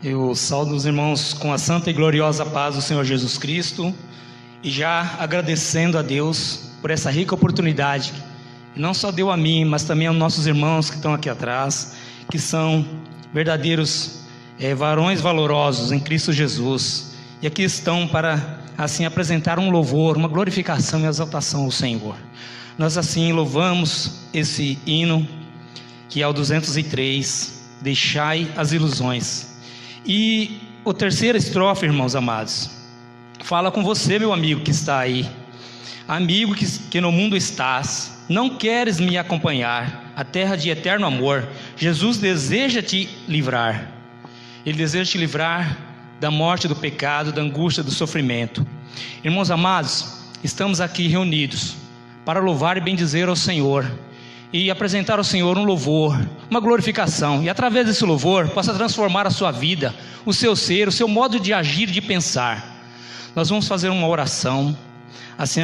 Eu saudo os irmãos com a santa e gloriosa paz do Senhor Jesus Cristo e já agradecendo a Deus por essa rica oportunidade que não só deu a mim, mas também aos nossos irmãos que estão aqui atrás, que são verdadeiros varões valorosos em Cristo Jesus, e aqui estão para assim apresentar um louvor, uma glorificação e exaltação ao Senhor. Nós assim louvamos esse hino que é o 203, Deixai as Ilusões. E o terceira estrofe, irmãos amados, fala com você, meu amigo que está aí. Amigo que no mundo estás, não queres me acompanhar à terra de eterno amor. Jesus deseja te livrar. Ele deseja te livrar da morte, do pecado, da angústia, do sofrimento. Irmãos amados, estamos aqui reunidos para louvar e bendizer ao Senhor e apresentar ao Senhor um louvor, uma glorificação, e através desse louvor possa transformar a sua vida, o seu ser, o seu modo de agir, de pensar. Nós vamos fazer uma oração assim,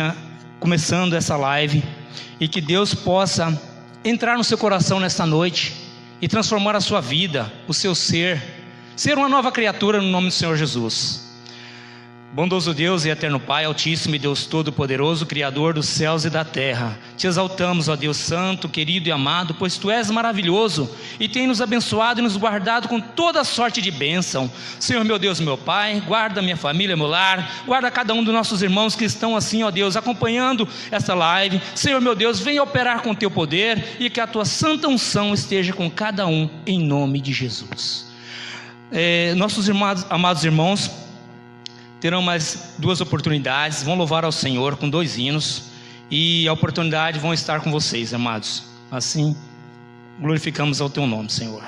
começando essa live, e que Deus possa entrar no seu coração nesta noite e transformar a sua vida, o seu ser uma nova criatura no nome do Senhor Jesus. Bondoso Deus e eterno Pai, Altíssimo e Deus Todo-Poderoso, Criador dos céus e da terra, te exaltamos, ó Deus Santo, querido e amado, pois Tu és maravilhoso e tem nos abençoado e nos guardado com toda sorte de bênção. Senhor meu Deus, meu Pai, guarda minha família, meu lar, guarda cada um dos nossos irmãos que estão assim, ó Deus, acompanhando esta live. Senhor meu Deus, venha operar com Teu poder e que a Tua santa unção esteja com cada um, em nome de Jesus. Nossos amados irmãos terão mais duas oportunidades, vão louvar ao Senhor com 2 hinos, e a oportunidade vão estar com vocês, amados. Assim, glorificamos ao Teu nome, Senhor.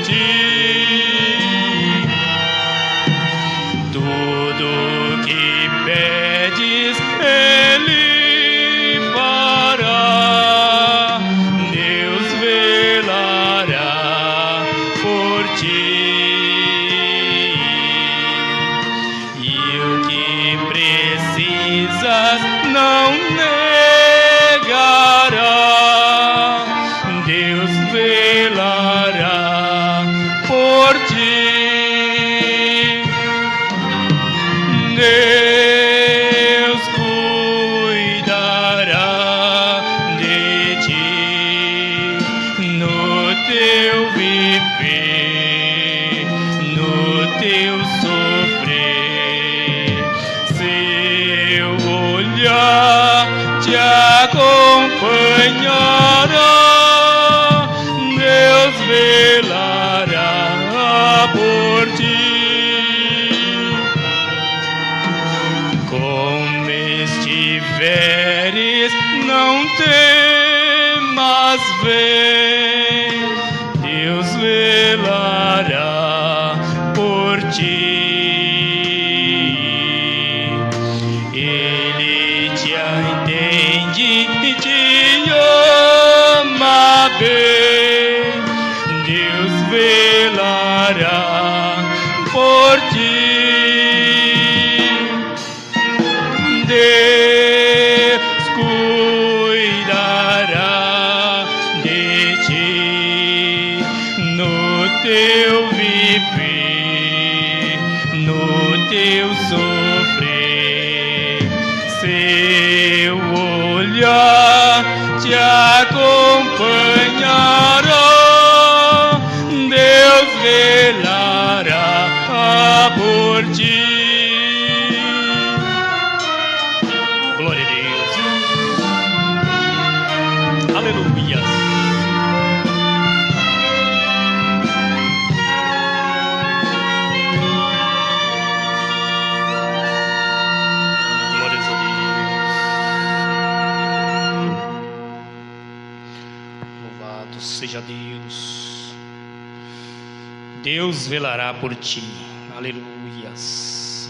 ti. Tudo que pedes, Ele fará. Deus velará por ti. E o que precisas não negará. Deus velará por ti. Deus cuidará de ti no teu viver, no teu sofrer. Seu olhar te acompanhará. Deus velará por ti. Como estiveres, não temas, vem. Deus velará por ti. Ele te entende e te ama bem. Deus velará por ti. Deus cuidará de ti no teu viver, no teu sofrer. Seu olhar te acompanhará. Deus velará por ti. Glória a Deus. Aleluia. Glórias a Deus. Louvado seja Deus. Deus velará por ti. Aleluias.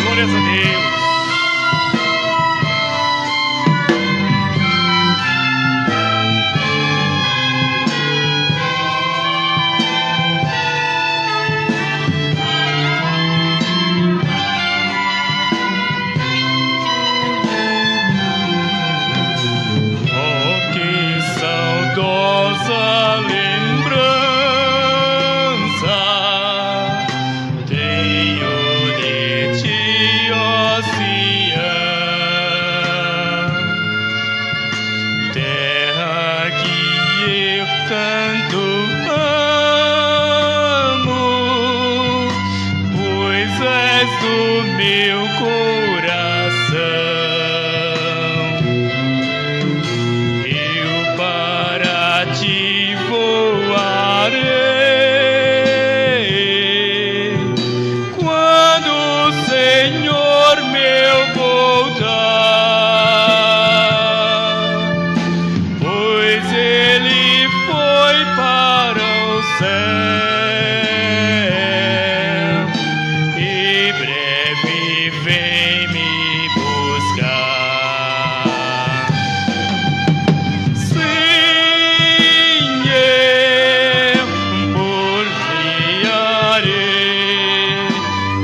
Glórias a Deus. Oh, que saudosa lembrança tenho de ti, ó Sião, terra que eu tanto amo, pois és do meu coração. Eu para ti voarei quando o Senhor meu voltar, pois Ele foi para o céu e breve vem me buscar. Sim, eu por-me-arei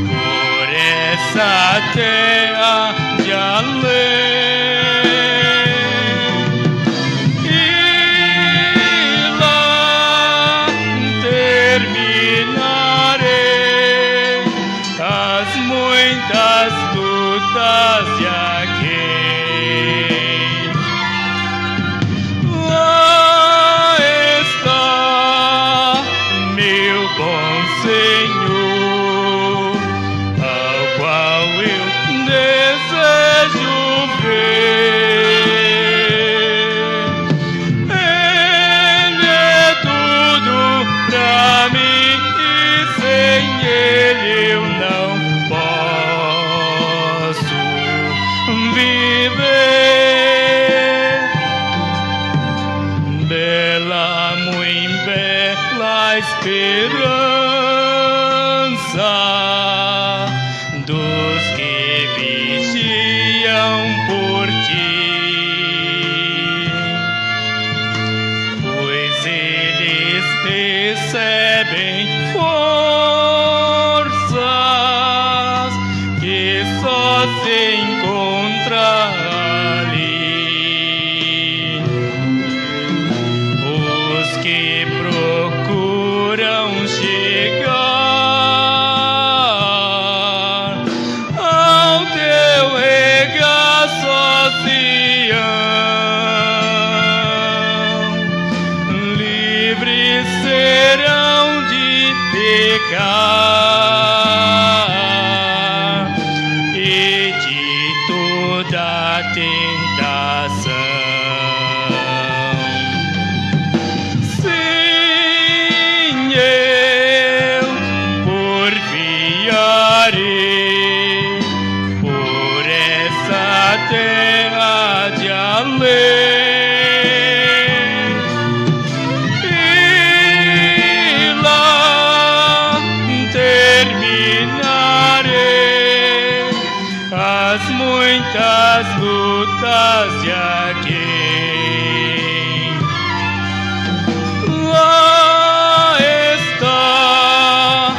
por essa terra de além, e esperança dos que vigiam por ti, pois eles recebem forças que só se encontra ali. Os que procuram chegar ao teu regaço, Sião, livres serão de pecar e de toda tentação. Sim, eu porfiarei por essa terra de além. As muitas lutas de aqui. Lá está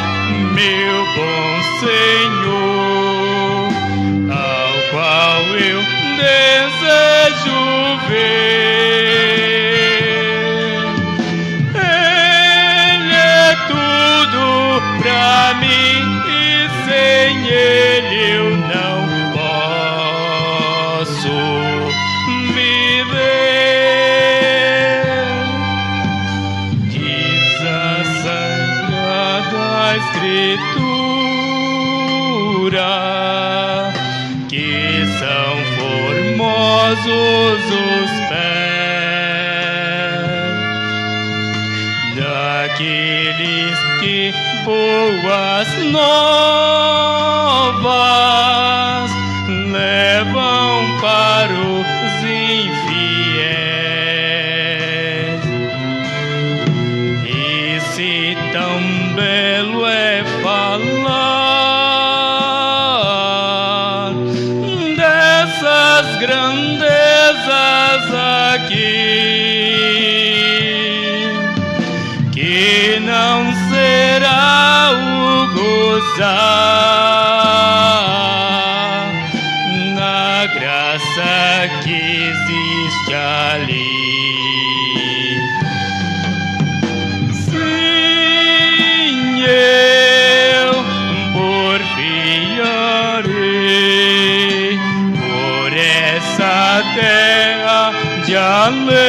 meu bom Senhor, ao qual eu desejo ver. Ele é tudo pra mim e sem ele eu não viver. Diz a Sagrada Escritura que são formosos os pés daqueles que boas novas levam para os infiéis. E se tão belo é falar dessas grandezas aqui, que não será o gozar na graça que existe ali. Sim, eu porfiarei por essa terra de além.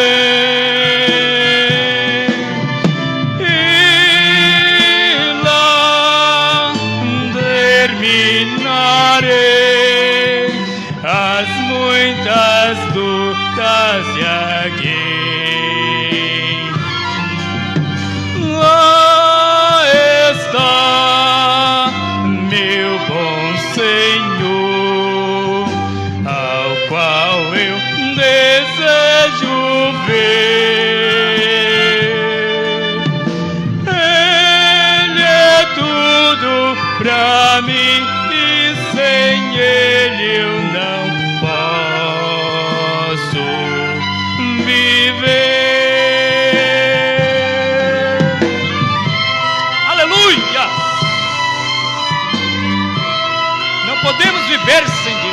Terminarei as muitas lutas de aqui. Lá está meu bom Senhor, ao qual eu desejo ver. Ele é tudo pra mim, sem ele eu não posso viver. Aleluia! Não podemos viver sem Deus.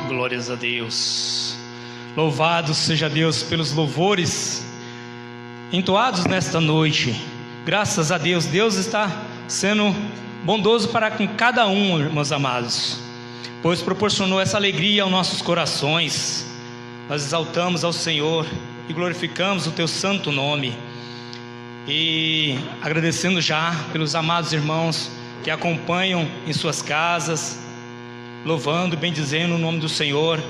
Glórias a Deus. Louvado seja Deus pelos louvores entoados nesta noite. Graças a Deus, Deus está sendo bondoso para com cada um, meus amados, pois proporcionou essa alegria aos nossos corações. Nós exaltamos ao Senhor e glorificamos o teu santo nome, e agradecendo já pelos amados irmãos que acompanham em suas casas, louvando, bendizendo o nome do Senhor,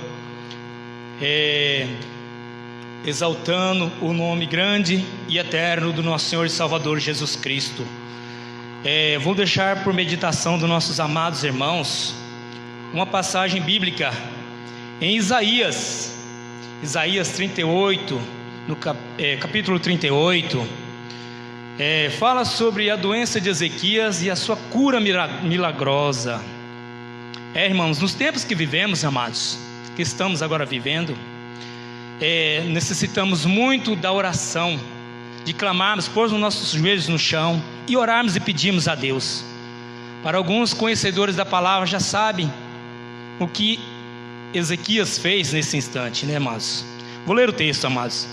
exaltando o nome grande e eterno do nosso Senhor e Salvador Jesus Cristo. Vou deixar por meditação dos nossos amados irmãos uma passagem bíblica em Isaías 38, no capítulo 38, fala sobre a doença de Ezequias e a sua cura milagrosa. Irmãos, nos tempos que vivemos, amados, que estamos agora vivendo, necessitamos muito da oração, de clamarmos, pôr os nossos joelhos no chão e orarmos e pedirmos a Deus. Para alguns conhecedores da palavra já sabem o que Ezequias fez nesse instante, né, amados? Vou ler o texto, amados.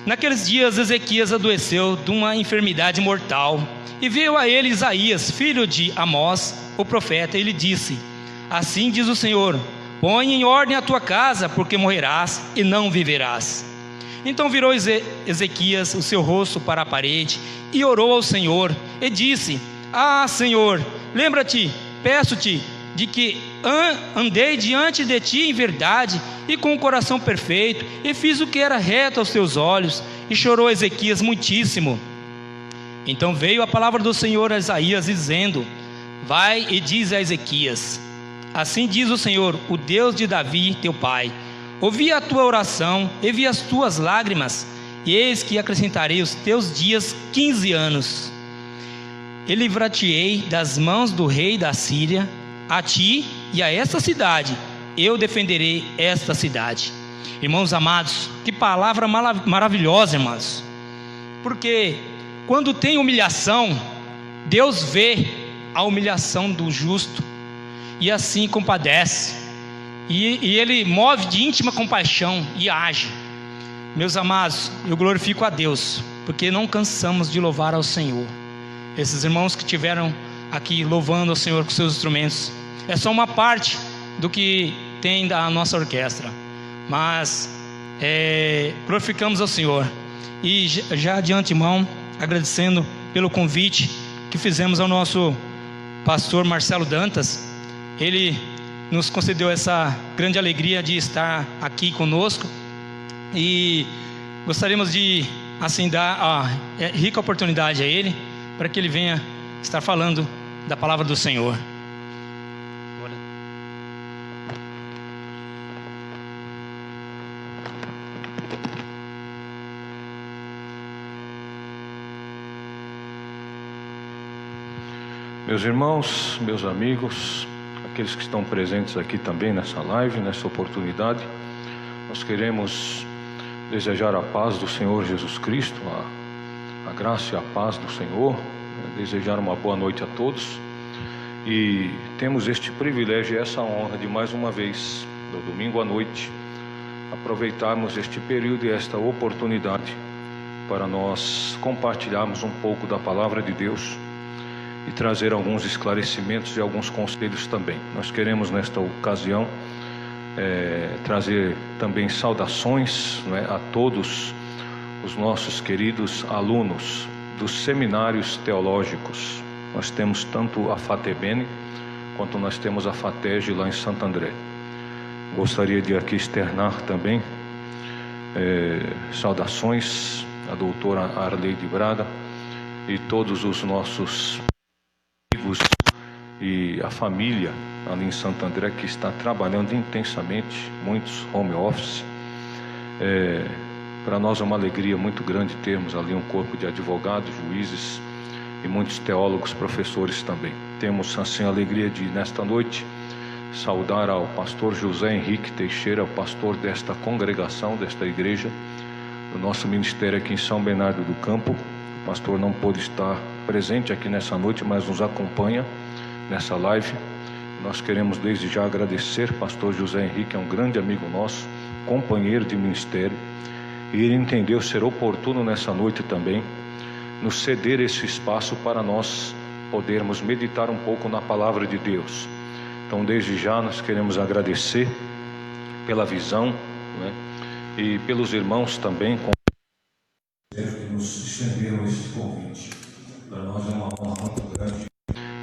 Naqueles dias Ezequias adoeceu de uma enfermidade mortal, e veio a ele Isaías, filho de Amós, o profeta, e lhe disse: assim diz o Senhor, põe em ordem a tua casa, porque morrerás e não viverás. Então virou Ezequias o seu rosto para a parede e orou ao Senhor e disse: ah, Senhor, lembra-te, peço-te, de que andei diante de ti em verdade e com o coração perfeito, e fiz o que era reto aos teus olhos. E chorou Ezequias muitíssimo. Então veio a palavra do Senhor a Isaías, dizendo: vai e diz a Ezequias: assim diz o Senhor, o Deus de Davi teu pai, ouvi a tua oração e vi as tuas lágrimas, e eis que acrescentarei os teus dias 15 anos. E livrar-te-ei das mãos do rei da Síria, a ti e a esta cidade eu defenderei esta cidade. Irmãos amados, que palavra maravilhosa, irmãos, porque quando tem humilhação, Deus vê a humilhação do justo e assim compadece, e Ele move de íntima compaixão e age. Meus amados, eu glorifico a Deus, porque não cansamos de louvar ao Senhor. Esses irmãos que tiveram aqui louvando ao Senhor com seus instrumentos, é só uma parte do que tem da nossa orquestra, mas glorificamos ao Senhor, e já de antemão agradecendo pelo convite que fizemos ao nosso pastor Marcelo Dantas. Ele nos concedeu essa grande alegria de estar aqui conosco, e gostaríamos de assim dar a rica oportunidade a ele, para que ele venha estar falando da palavra do Senhor. Meus irmãos, meus amigos, aqueles que estão presentes aqui também nessa live, nessa oportunidade, nós queremos desejar a paz do Senhor Jesus Cristo, a graça e a paz do Senhor, desejar uma boa noite a todos, e temos este privilégio e essa honra de mais uma vez, no domingo à noite, aproveitarmos este período e esta oportunidade para nós compartilharmos um pouco da palavra de Deus e trazer alguns esclarecimentos e alguns conselhos também. Nós queremos nesta ocasião trazer também saudações, a todos os nossos queridos alunos dos seminários teológicos. Nós temos tanto a FATEBENE quanto nós temos a FATEG lá em Santo André. Gostaria de aqui externar também saudações à doutora Arleide Braga e todos os nossos amigos e a família ali em Santo André, que está trabalhando intensamente, muitos home office. Para nós é uma alegria muito grande termos ali um corpo de advogados, juízes e muitos teólogos, professores também. Temos assim a alegria de, nesta noite, saudar ao pastor José Henrique Teixeira, o pastor desta congregação, desta igreja, do nosso ministério aqui em São Bernardo do Campo. O pastor não pôde estar presente aqui nessa noite, mas nos acompanha nessa live. Nós queremos desde já agradecer. Pastor José Henrique é um grande amigo nosso, companheiro de ministério, e ele entendeu ser oportuno nessa noite também nos ceder esse espaço para nós podermos meditar um pouco na palavra de Deus. Então desde já nós queremos agradecer pela visão, e pelos irmãos também que nos estenderam esse convite. Para nós é uma honra muito grande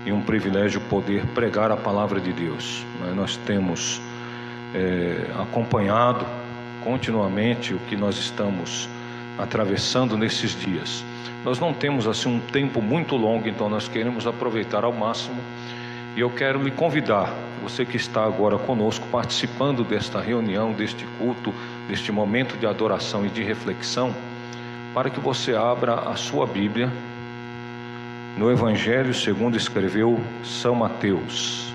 e e um privilégio poder pregar a palavra de Deus. Nós temos acompanhado continuamente o que nós estamos atravessando nesses dias. Nós não temos assim um tempo muito longo, então nós queremos aproveitar ao máximo, e eu quero lhe convidar, você que está agora conosco participando desta reunião, deste culto, deste momento de adoração e de reflexão, para que você abra a sua Bíblia no Evangelho segundo escreveu São Mateus.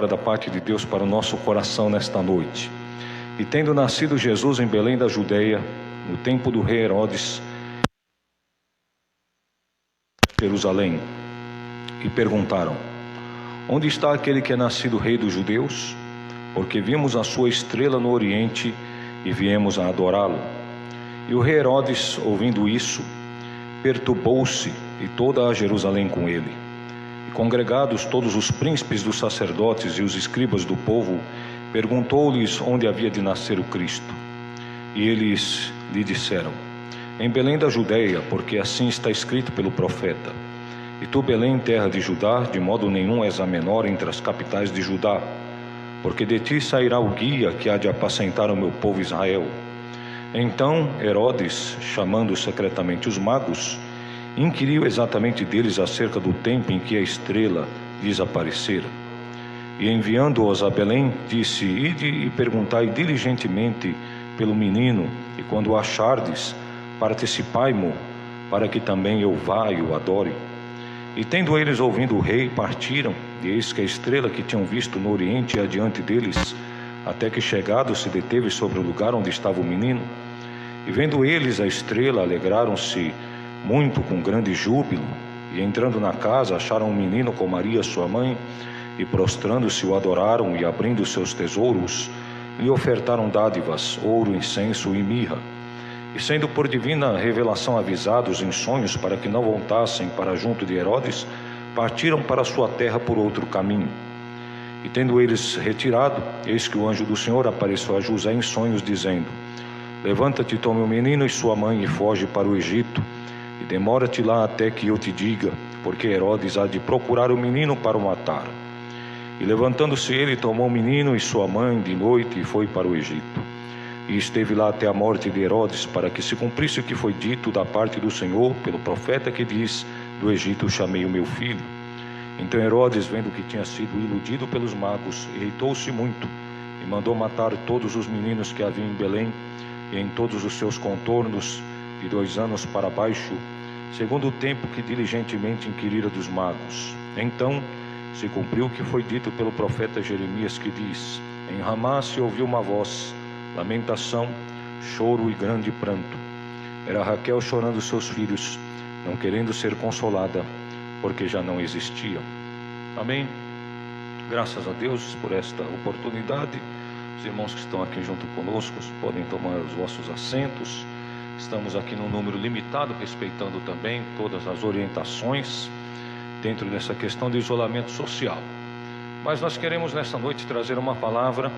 Da parte de Deus para o nosso coração nesta noite. E tendo nascido Jesus em Belém da Judeia, no tempo do rei Herodes, Jerusalém, e perguntaram: onde está aquele que é nascido rei dos judeus? Porque vimos a sua estrela no oriente e viemos a adorá-lo. E o rei Herodes, ouvindo isso, perturbou-se, e toda a Jerusalém com ele. Congregados todos os príncipes dos sacerdotes e os escribas do povo, perguntou-lhes onde havia de nascer o Cristo. E eles lhe disseram: em Belém da Judeia, porque assim está escrito pelo profeta: e tu, Belém, terra de Judá, de modo nenhum és a menor entre as capitais de Judá, porque de ti sairá o guia que há de apacentar o meu povo Israel. Então Herodes, chamando secretamente os magos, inquiriu exatamente deles acerca do tempo em que a estrela lhes aparecera. E enviando-os a Belém, disse: ide e perguntai diligentemente pelo menino, e quando o achardes, participai-mo, para que também eu vá e o adore. E tendo eles ouvido o rei, partiram, e eis que a estrela que tinham visto no oriente ia adiante deles, até que chegado se deteve sobre o lugar onde estava o menino. E vendo eles a estrela, alegraram-se muito com grande júbilo, e entrando na casa acharam um menino com Maria sua mãe, e prostrando-se o adoraram, e abrindo seus tesouros lhe ofertaram dádivas, ouro, incenso e mirra. E sendo por divina revelação avisados em sonhos para que não voltassem para junto de Herodes, partiram para sua terra por outro caminho. E tendo eles retirado, eis que o anjo do Senhor apareceu a José em sonhos, dizendo: levanta-te, tome o menino e sua mãe e foge para o Egito, e demora-te lá até que eu te diga, porque Herodes há de procurar o menino para o matar. E levantando-se ele, tomou o menino e sua mãe de noite e foi para o Egito. E esteve lá até a morte de Herodes, para que se cumprisse o que foi dito da parte do Senhor pelo profeta, que diz: do Egito chamei o meu filho. Então Herodes, vendo que tinha sido iludido pelos magos, irritou-se muito e mandou matar todos os meninos que havia em Belém e em todos os seus contornos, de 2 anos para baixo, segundo o tempo que diligentemente inquirira dos magos. Então se cumpriu o que foi dito pelo profeta Jeremias, que diz: em Ramá se ouviu uma voz, lamentação, choro e grande pranto. Era Raquel chorando seus filhos, não querendo ser consolada, porque já não existiam. Amém? Graças a Deus por esta oportunidade. Os irmãos que estão aqui junto conosco podem tomar os vossos assentos. Estamos aqui num número limitado, respeitando também todas as orientações dentro dessa questão de isolamento social. Mas nós queremos nesta noite trazer uma palavra,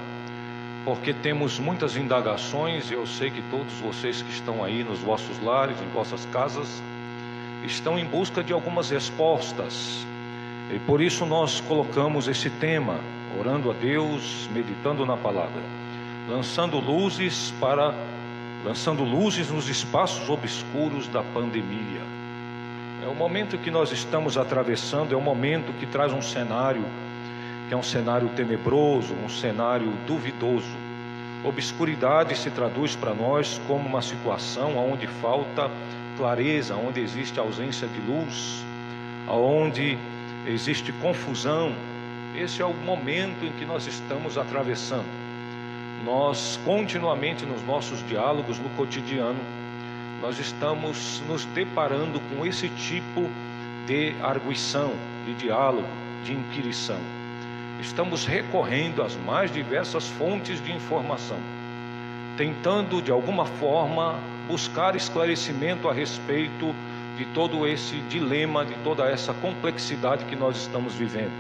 porque temos muitas indagações, e eu sei que todos vocês que estão aí nos vossos lares, em vossas casas, estão em busca de algumas respostas. E por isso nós colocamos esse tema, orando a Deus, meditando na palavra, lançando luzes nos espaços obscuros da pandemia. É o momento que nós estamos atravessando, é um momento que traz um cenário, que é um cenário tenebroso, um cenário duvidoso. Obscuridade se traduz para nós como uma situação onde falta clareza, onde existe ausência de luz, onde existe confusão. Esse é o momento em que nós estamos atravessando. Nós continuamente nos nossos diálogos no cotidiano, nós estamos nos deparando com esse tipo de arguição, de diálogo, de inquirição. Estamos recorrendo às mais diversas fontes de informação, tentando de alguma forma buscar esclarecimento a respeito de todo esse dilema, de toda essa complexidade que nós estamos vivendo.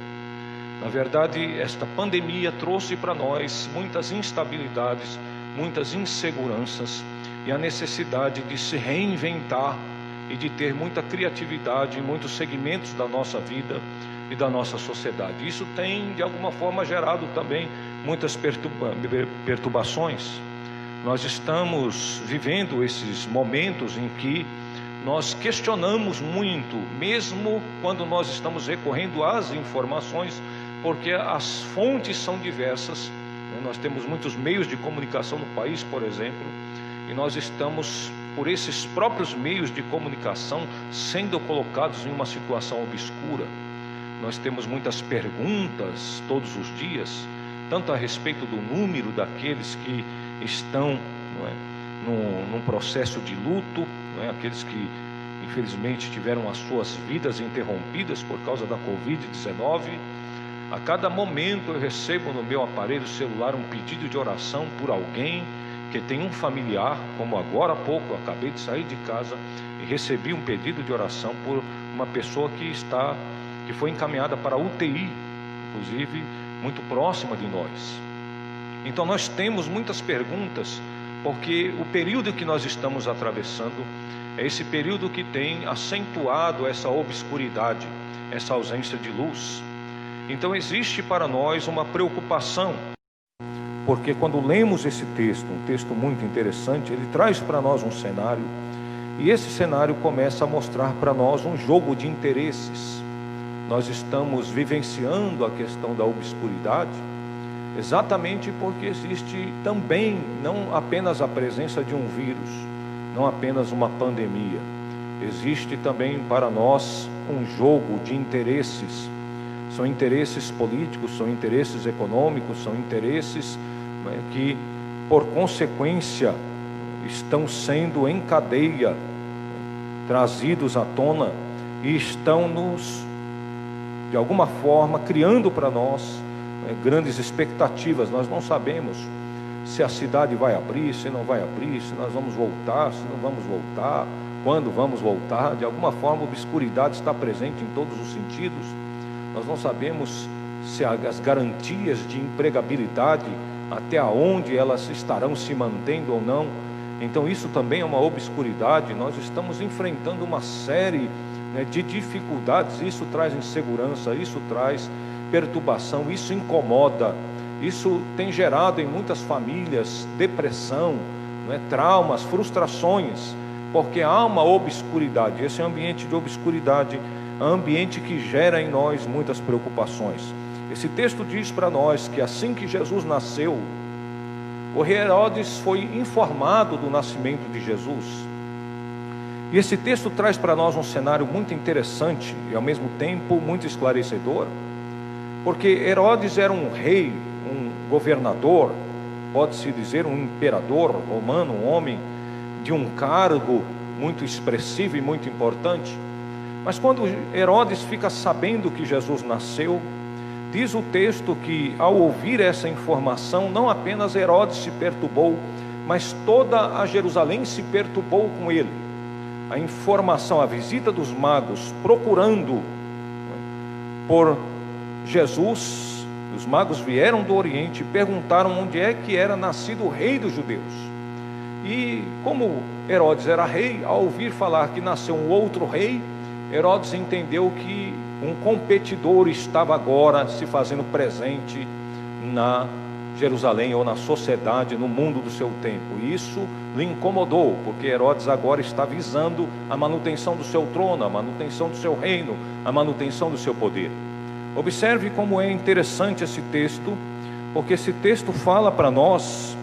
Na verdade, esta pandemia trouxe para nós muitas instabilidades, muitas inseguranças e a necessidade de se reinventar e de ter muita criatividade em muitos segmentos da nossa vida e da nossa sociedade. Isso tem, de alguma forma, gerado também muitas perturbações. Nós estamos vivendo esses momentos em que nós questionamos muito, mesmo quando nós estamos recorrendo às informações, porque as fontes são diversas. Nós temos muitos meios de comunicação no país, por exemplo, e nós estamos, por esses próprios meios de comunicação, sendo colocados em uma situação obscura. Nós temos muitas perguntas todos os dias, tanto a respeito do número daqueles que estão num processo de luto, aqueles que infelizmente tiveram as suas vidas interrompidas por causa da Covid-19. A cada momento eu recebo no meu aparelho celular um pedido de oração por alguém que tem um familiar, como agora há pouco, eu acabei de sair de casa e recebi um pedido de oração por uma pessoa que foi encaminhada para a UTI, inclusive muito próxima de nós. Então nós temos muitas perguntas, porque o período que nós estamos atravessando é esse período que tem acentuado essa obscuridade, essa ausência de luz. Então existe para nós uma preocupação, porque quando lemos esse texto, um texto muito interessante, ele traz para nós um cenário, e esse cenário começa a mostrar para nós um jogo de interesses. Nós estamos vivenciando a questão da obscuridade, exatamente porque existe também, não apenas a presença de um vírus, não apenas uma pandemia, existe também para nós um jogo de interesses. São interesses políticos, são interesses econômicos, são interesses que, por consequência, estão sendo em cadeia, trazidos à tona e estão de alguma forma, criando para nós grandes expectativas. Nós não sabemos se a cidade vai abrir, se não vai abrir, se nós vamos voltar, se não vamos voltar, quando vamos voltar. De alguma forma, a obscuridade está presente em todos os sentidos. Nós não sabemos se as garantias de empregabilidade, até onde elas estarão se mantendo ou não. Então isso também é uma obscuridade. Nós estamos enfrentando uma série de dificuldades. Isso traz insegurança, isso traz perturbação, isso incomoda. Isso tem gerado em muitas famílias depressão, traumas, frustrações, porque há uma obscuridade. Esse ambiente de obscuridade é um ambiente que gera em nós muitas preocupações. Esse texto diz para nós que assim que Jesus nasceu, o rei Herodes foi informado do nascimento de Jesus. E esse texto traz para nós um cenário muito interessante e ao mesmo tempo muito esclarecedor, porque Herodes era um rei, um governador, pode-se dizer um imperador romano, um homem de um cargo muito expressivo e muito importante. Mas quando Herodes fica sabendo que Jesus nasceu, diz o texto que ao ouvir essa informação, não apenas Herodes se perturbou, mas toda a Jerusalém se perturbou com ele. A informação, a visita dos magos procurando por Jesus, os magos vieram do Oriente e perguntaram onde é que era nascido o rei dos judeus. E como Herodes era rei, ao ouvir falar que nasceu um outro rei, Herodes entendeu que um competidor estava agora se fazendo presente na Jerusalém, ou na sociedade, no mundo do seu tempo. E isso lhe incomodou, porque Herodes agora está visando a manutenção do seu trono, a manutenção do seu reino, a manutenção do seu poder. Observe como é interessante esse texto, porque esse texto fala para nós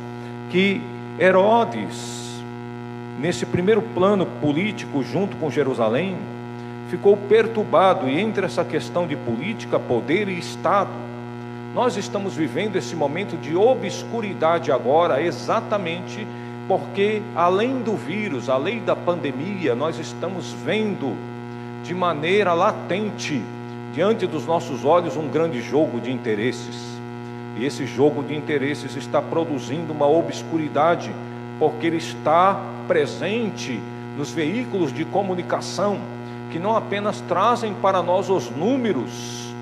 que Herodes, nesse primeiro plano político junto com Jerusalém, ficou perturbado, e entre essa questão de política, poder e Estado, nós estamos vivendo esse momento de obscuridade agora, exatamente porque, além do vírus, além da pandemia, nós estamos vendo de maneira latente, diante dos nossos olhos, um grande jogo de interesses. E esse jogo de interesses está produzindo uma obscuridade, porque ele está presente nos veículos de comunicação, que não apenas trazem para nós os números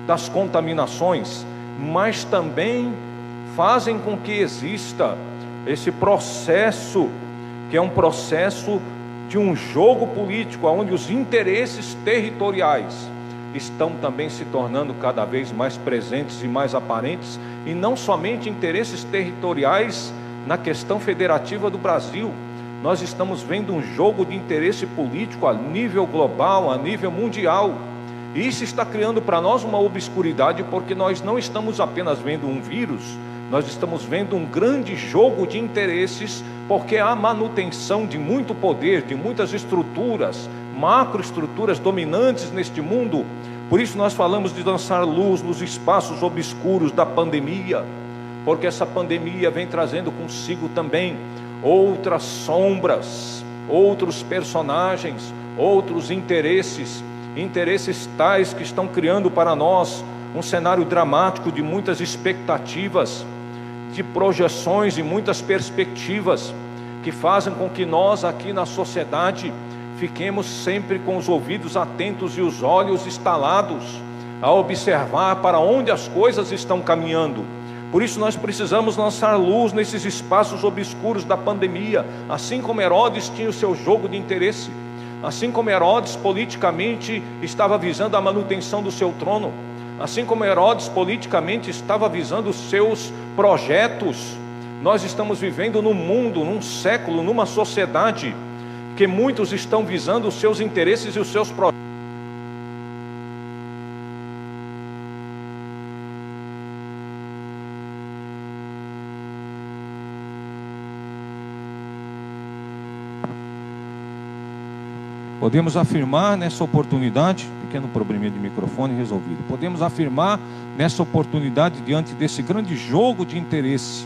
das contaminações, mas também fazem com que exista esse processo, que é um processo de um jogo político, onde os interesses territoriais estão também se tornando cada vez mais presentes e mais aparentes, e não somente interesses territoriais na questão federativa do Brasil. Nós estamos vendo um jogo de interesse político a nível global, a nível mundial. Isso está criando para nós uma obscuridade, porque nós não estamos apenas vendo um vírus, nós estamos vendo um grande jogo de interesses, porque há manutenção de muito poder, de muitas estruturas, macroestruturas dominantes neste mundo. Por isso nós falamos de lançar luz nos espaços obscuros da pandemia, porque essa pandemia vem trazendo consigo também outras sombras, outros personagens, outros interesses tais que estão criando para nós um cenário dramático de muitas expectativas, de projeções e muitas perspectivas, que fazem com que nós aqui na sociedade fiquemos sempre com os ouvidos atentos e os olhos estalados a observar para onde as coisas estão caminhando. Por isso nós precisamos lançar luz nesses espaços obscuros da pandemia, assim como Herodes tinha o seu jogo de interesse, assim como Herodes politicamente estava visando a manutenção do seu trono, assim como Herodes politicamente estava visando os seus projetos. Nós estamos vivendo num mundo, num século, numa sociedade que muitos estão visando os seus interesses e os seus projetos. Podemos afirmar nessa oportunidade, pequeno probleminha de microfone resolvido, podemos afirmar nessa oportunidade, diante desse grande jogo de interesse,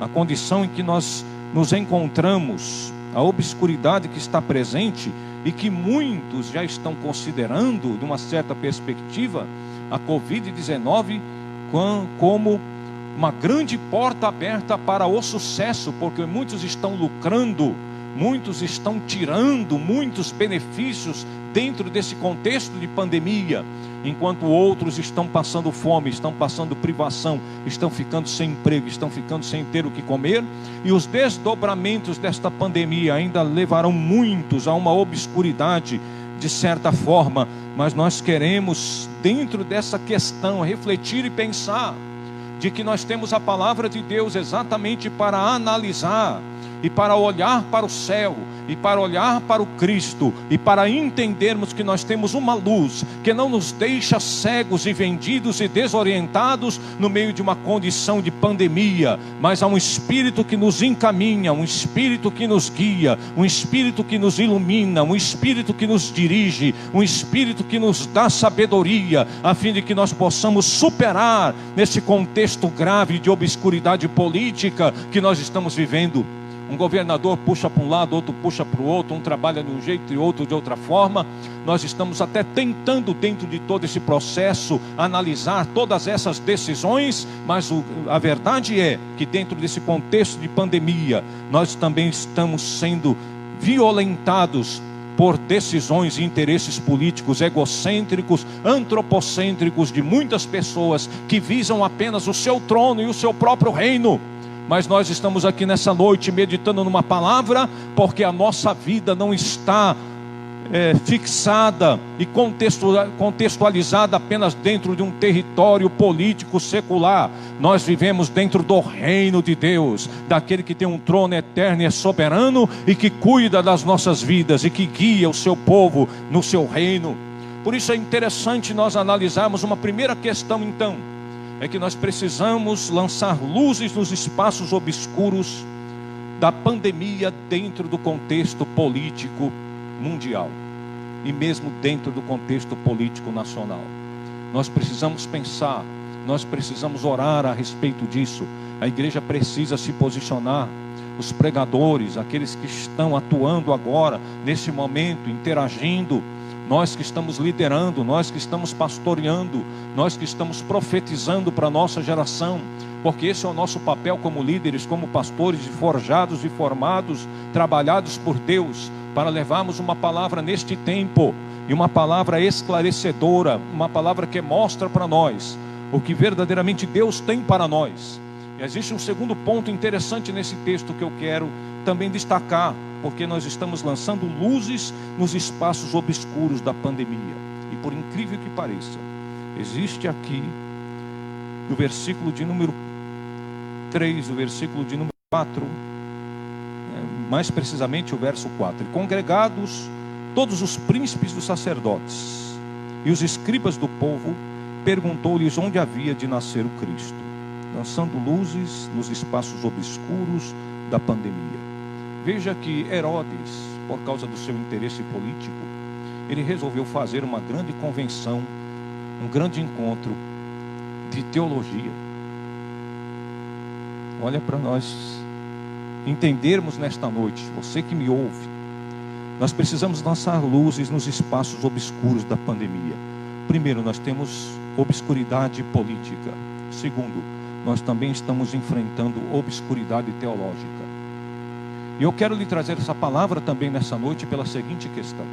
a condição em que nós nos encontramos, a obscuridade que está presente e que muitos já estão considerando, de uma certa perspectiva, a Covid-19 como uma grande porta aberta para o sucesso, porque muitos estão lucrando, muitos estão tirando muitos benefícios dentro desse contexto de pandemia, enquanto outros estão passando fome, estão passando privação, estão ficando sem emprego, estão ficando sem ter o que comer. E os desdobramentos desta pandemia ainda levarão muitos a uma obscuridade, de certa forma, mas nós queremos, dentro dessa questão, refletir e pensar de que nós temos a palavra de Deus exatamente para analisar e para olhar para o céu, e para olhar para o Cristo, e para entendermos que nós temos uma luz que não nos deixa cegos e vendidos e desorientados no meio de uma condição de pandemia, mas há um Espírito que nos encaminha, um Espírito que nos guia, um Espírito que nos ilumina, um Espírito que nos dirige, um Espírito que nos dá sabedoria, a fim de que nós possamos superar nesse contexto grave de obscuridade política que nós estamos vivendo. Um governador puxa para um lado, outro puxa para o outro, um trabalha de um jeito e outro de outra forma. Nós estamos até tentando, dentro de todo esse processo, analisar todas essas decisões, mas a verdade é que dentro desse contexto de pandemia, nós também estamos sendo violentados por decisões e interesses políticos egocêntricos, antropocêntricos de muitas pessoas que visam apenas o seu trono e o seu próprio reino. Mas nós estamos aqui nessa noite meditando numa palavra, porque a nossa vida não está fixada e contextualizada apenas dentro de um território político secular. Nós vivemos dentro do reino de Deus, daquele que tem um trono eterno e é soberano e que cuida das nossas vidas e que guia o seu povo no seu reino. Por isso é interessante nós analisarmos uma primeira questão, então, é que nós precisamos lançar luzes nos espaços obscuros da pandemia dentro do contexto político mundial e mesmo dentro do contexto político nacional. Nós precisamos pensar, nós precisamos orar a respeito disso. A igreja precisa se posicionar, os pregadores, aqueles que estão atuando agora, nesse momento, interagindo, nós que estamos liderando, nós que estamos pastoreando, nós que estamos profetizando para a nossa geração, porque esse é o nosso papel como líderes, como pastores forjados e formados, trabalhados por Deus, para levarmos uma palavra neste tempo, e uma palavra esclarecedora, uma palavra que mostra para nós o que verdadeiramente Deus tem para nós. E existe um segundo ponto interessante nesse texto que eu quero também destacar, porque nós estamos lançando luzes nos espaços obscuros da pandemia. E por incrível que pareça, existe aqui, no versículo de número 3, o versículo de número 4, mais precisamente o verso 4: congregados todos os príncipes dos sacerdotes e os escribas do povo, perguntou-lhes onde havia de nascer o Cristo, lançando luzes nos espaços obscuros da pandemia. Veja que Herodes, por causa do seu interesse político, ele resolveu fazer uma grande convenção, um grande encontro de teologia. Olha para nós entendermos nesta noite, você que me ouve, nós precisamos lançar luzes nos espaços obscuros da pandemia. Primeiro, nós temos obscuridade política. Segundo, nós também estamos enfrentando obscuridade teológica. E eu quero lhe trazer essa palavra também nessa noite pela seguinte questão.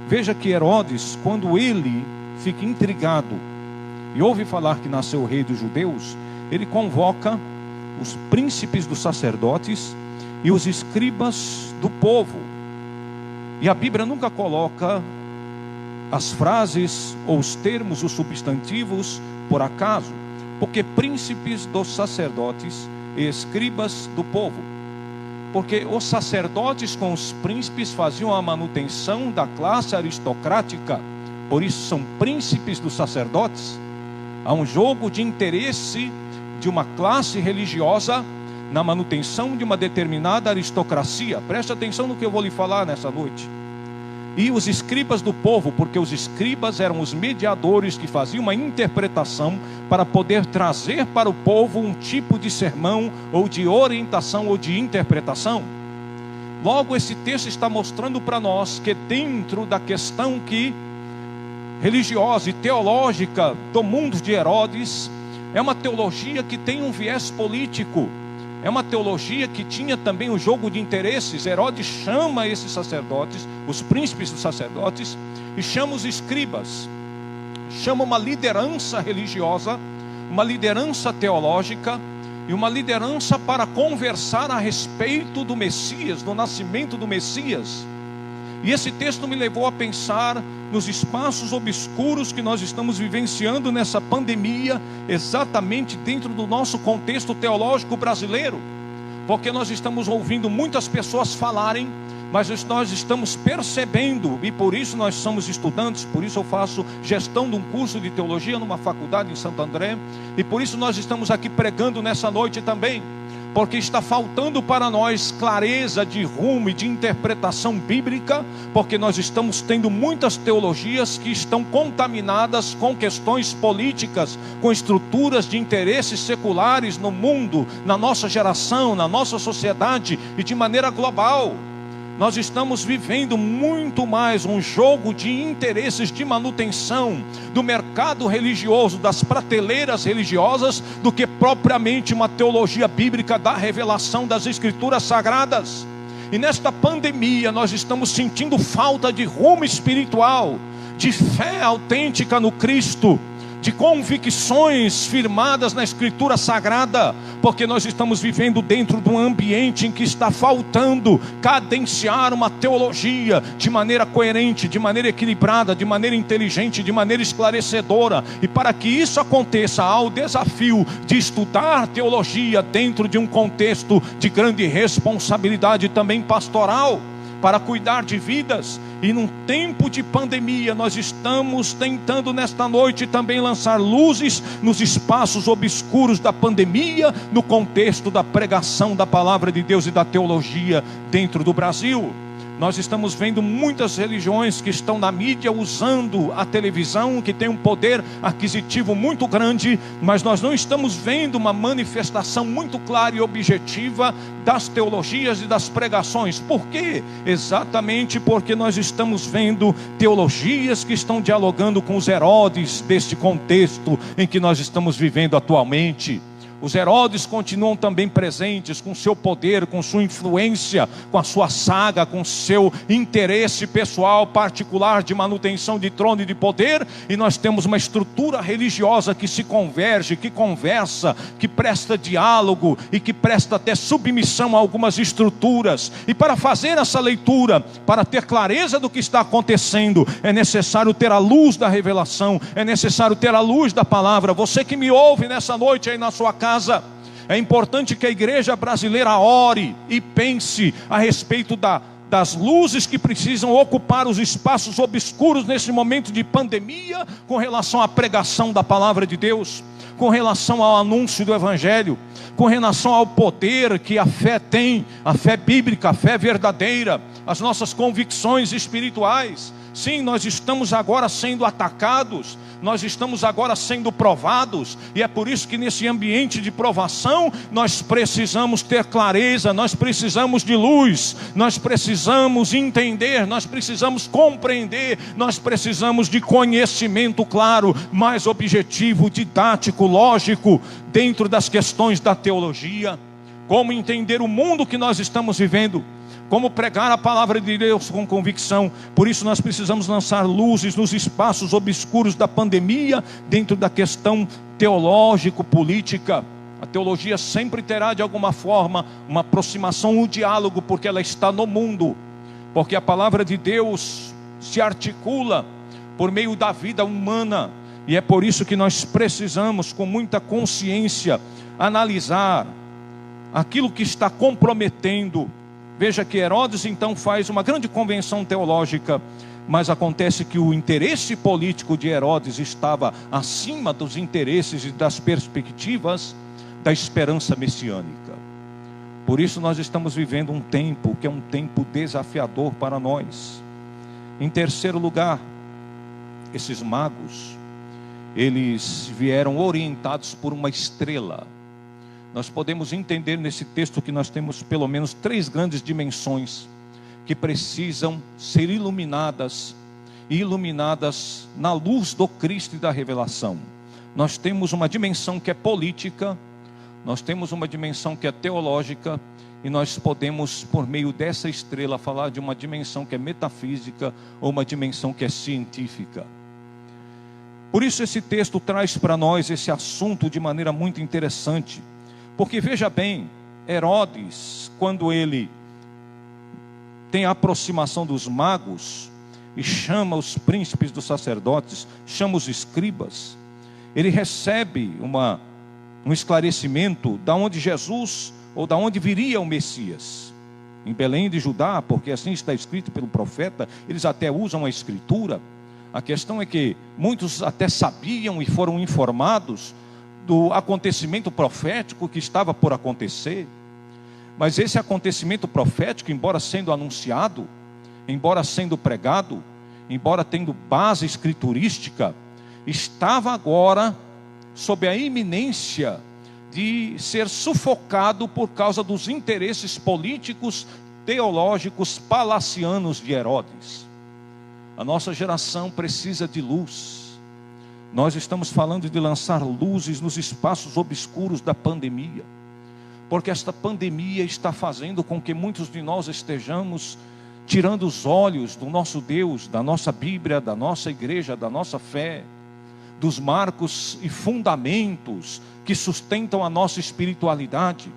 Veja que Herodes, quando ele fica intrigado e ouve falar que nasceu o rei dos judeus, ele convoca os príncipes dos sacerdotes e os escribas do povo. E a Bíblia nunca coloca as frases ou os termos, os substantivos, por acaso, porque príncipes dos sacerdotes e escribas do povo, porque os sacerdotes com os príncipes faziam a manutenção da classe aristocrática, por isso são príncipes dos sacerdotes. Há um jogo de interesse de uma classe religiosa na manutenção de uma determinada aristocracia. Preste atenção no que eu vou lhe falar nessa noite. E os escribas do povo, porque os escribas eram os mediadores que faziam uma interpretação para poder trazer para o povo um tipo de sermão, ou de orientação, ou de interpretação. Logo, esse texto está mostrando para nós que dentro da questão religiosa e teológica do mundo de Herodes, é uma teologia que tem um viés político, é uma teologia que tinha também um jogo de interesses. Herodes chama esses sacerdotes, os príncipes dos sacerdotes, e chama os escribas, chama uma liderança religiosa, uma liderança teológica e uma liderança para conversar a respeito do Messias, do nascimento do Messias. E esse texto me levou a pensar nos espaços obscuros que nós estamos vivenciando nessa pandemia, exatamente dentro do nosso contexto teológico brasileiro, porque nós estamos ouvindo muitas pessoas falarem, mas nós estamos percebendo, e por isso nós somos estudantes, por isso eu faço gestão de um curso de teologia numa faculdade em Santo André, e por isso nós estamos aqui pregando nessa noite também, porque está faltando para nós clareza de rumo e de interpretação bíblica, porque nós estamos tendo muitas teologias que estão contaminadas com questões políticas, com estruturas de interesses seculares no mundo, na nossa geração, na nossa sociedade e de maneira global. Nós estamos vivendo muito mais um jogo de interesses de manutenção do mercado religioso, das prateleiras religiosas, do que propriamente uma teologia bíblica da revelação das Escrituras Sagradas. E nesta pandemia nós estamos sentindo falta de rumo espiritual, de fé autêntica no Cristo, de convicções firmadas na Escritura Sagrada, porque nós estamos vivendo dentro de um ambiente em que está faltando cadenciar uma teologia de maneira coerente, de maneira equilibrada, de maneira inteligente, de maneira esclarecedora. E para que isso aconteça, há o desafio de estudar teologia dentro de um contexto de grande responsabilidade também pastoral, para cuidar de vidas. E num tempo de pandemia, nós estamos tentando nesta noite também lançar luzes nos espaços obscuros da pandemia, no contexto da pregação da palavra de Deus e da teologia dentro do Brasil. Nós estamos vendo muitas religiões que estão na mídia usando a televisão, que tem um poder aquisitivo muito grande, mas nós não estamos vendo uma manifestação muito clara e objetiva das teologias e das pregações. Por quê? Exatamente porque nós estamos vendo teologias que estão dialogando com os Herodes deste contexto em que nós estamos vivendo atualmente. Os Herodes continuam também presentes com seu poder, com sua influência, com a sua saga, com seu interesse pessoal particular de manutenção de trono e de poder. E nós temos uma estrutura religiosa que se converge, que conversa, que presta diálogo e que presta até submissão a algumas estruturas. E para fazer essa leitura, para ter clareza do que está acontecendo, é necessário ter a luz da revelação, é necessário ter a luz da palavra. Você que me ouve nessa noite aí na sua casa, é importante que a igreja brasileira ore e pense a respeito das luzes que precisam ocupar os espaços obscuros nesse momento de pandemia, com relação à pregação da palavra de Deus, com relação ao anúncio do evangelho, com relação ao poder que a fé tem, a fé bíblica, a fé verdadeira, as nossas convicções espirituais. Sim, nós estamos agora sendo atacados, nós estamos agora sendo provados, e é por isso que nesse ambiente de provação, nós precisamos ter clareza, nós precisamos de luz, nós precisamos entender, nós precisamos compreender, nós precisamos de conhecimento claro, mais objetivo, didático, lógico, dentro das questões da teologia. Como entender o mundo que nós estamos vivendo, como pregar a palavra de Deus com convicção. Por isso nós precisamos lançar luzes nos espaços obscuros da pandemia, dentro da questão teológico-política. A teologia sempre terá de alguma forma uma aproximação, um diálogo, porque ela está no mundo, porque a palavra de Deus se articula por meio da vida humana. E é por isso que nós precisamos, com muita consciência, analisar aquilo que está comprometendo. Veja que Herodes então faz uma grande convenção teológica, mas acontece que o interesse político de Herodes estava acima dos interesses e das perspectivas da esperança messiânica. Por isso nós estamos vivendo um tempo que é um tempo desafiador para nós. Em terceiro lugar, esses magos, eles vieram orientados por uma estrela. Nós podemos entender nesse texto que nós temos pelo menos 3 grandes dimensões que precisam ser iluminadas, e iluminadas na luz do Cristo e da revelação. Nós temos uma dimensão que é política, nós temos uma dimensão que é teológica, e nós podemos, por meio dessa estrela, falar de uma dimensão que é metafísica ou uma dimensão que é científica. Por isso esse texto traz para nós esse assunto de maneira muito interessante. Porque veja bem, Herodes, quando ele tem a aproximação dos magos, e chama os príncipes dos sacerdotes, chama os escribas, ele recebe um esclarecimento da onde Jesus, ou da onde viria o Messias. Em Belém de Judá, porque assim está escrito pelo profeta, eles até usam a escritura. A questão é que muitos até sabiam e foram informados do acontecimento profético que estava por acontecer. Mas esse acontecimento profético, embora sendo anunciado, embora sendo pregado, embora tendo base escriturística, estava agora sob a iminência de ser sufocado por causa dos interesses políticos, teológicos, palacianos de Herodes. A nossa geração precisa de luz. Nós estamos falando de lançar luzes nos espaços obscuros da pandemia, porque esta pandemia está fazendo com que muitos de nós estejamos tirando os olhos do nosso Deus, da nossa Bíblia, da nossa igreja, da nossa fé. dos marcos e fundamentos que sustentam a nossa espiritualidade,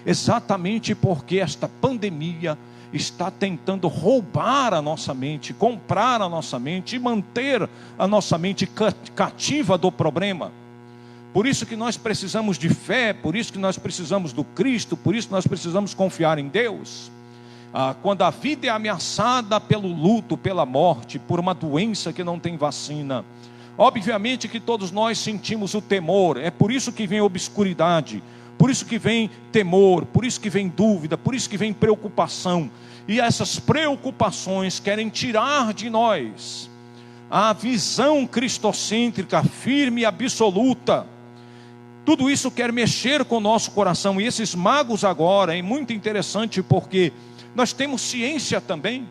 exatamente porque esta pandemia está tentando roubar a nossa mente, comprar a nossa mente e manter a nossa mente cativa do problema. Por isso que nós precisamos de fé, por isso que nós precisamos do Cristo, por isso que nós precisamos confiar em Deus. Quando a vida é ameaçada pelo luto, pela morte, por uma doença que não tem vacina, obviamente que todos nós sentimos o temor. É por isso que vem a obscuridade, por isso que vem temor, por isso que vem dúvida, por isso que vem preocupação. E essas preocupações querem tirar de nós a visão cristocêntrica, firme e absoluta. Tudo isso quer mexer com o nosso coração. E esses magos agora, é muito interessante porque nós temos ciência também.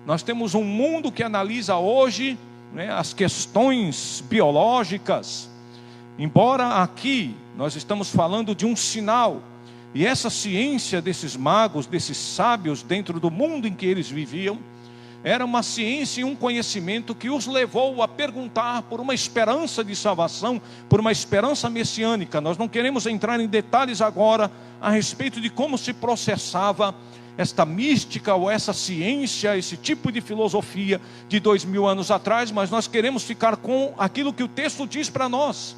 Nós temos um mundo que analisa hoje, né, as questões biológicas. Embora aqui nós estamos falando de um sinal. E essa ciência desses magos, desses sábios, dentro do mundo em que eles viviam, era uma ciência e um conhecimento que os levou a perguntar por uma esperança de salvação, por uma esperança messiânica. Nós não queremos entrar em detalhes agora a respeito de como se processava esta mística ou essa ciência, esse tipo de filosofia de 2000 anos atrás, mas nós queremos ficar com aquilo que o texto diz para nós.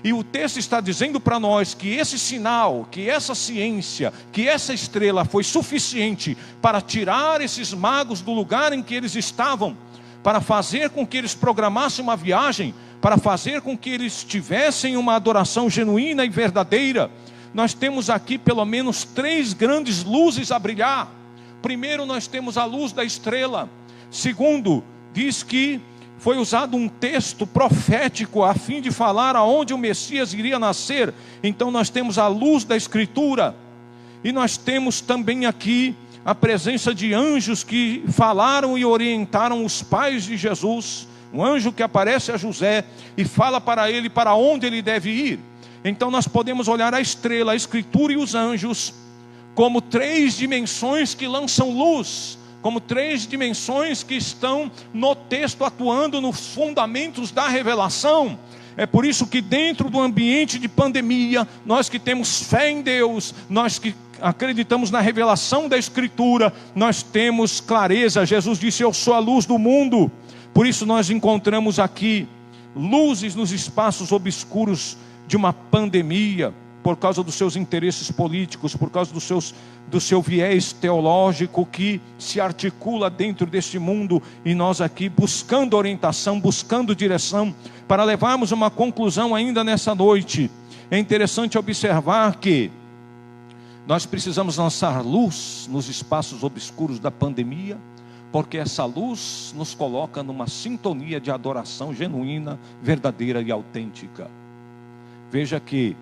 E o texto está dizendo para nós que esse sinal, que essa ciência, que essa estrela foi suficiente para tirar esses magos do lugar em que eles estavam, para fazer com que eles programassem uma viagem, para fazer com que eles tivessem uma adoração genuína e verdadeira. Nós temos aqui pelo menos 3 grandes luzes a brilhar. Primeiro, nós temos a luz da estrela. Segundo, diz que foi usado um texto profético a fim de falar aonde o Messias iria nascer. Então nós temos a luz da Escritura. E nós temos também aqui a presença de anjos que falaram e orientaram os pais de Jesus. Um anjo que aparece a José e fala para ele para onde ele deve ir. Então nós podemos olhar a estrela, a Escritura e os anjos como 3 dimensões que lançam luz, como 3 dimensões que estão no texto atuando nos fundamentos da revelação. É por isso que dentro do ambiente de pandemia, nós que temos fé em Deus, nós que acreditamos na revelação da Escritura, nós temos clareza. Jesus disse: eu sou a luz do mundo. Por isso nós encontramos aqui luzes nos espaços obscuros de uma pandemia, por causa dos seus interesses políticos, por causa do seu viés teológico que se articula dentro deste mundo, e nós aqui buscando orientação, buscando direção, para levarmos uma conclusão ainda nessa noite. É interessante observar que nós precisamos lançar luz nos espaços obscuros da pandemia, porque essa luz nos coloca numa sintonia de adoração genuína, verdadeira e autêntica. Veja que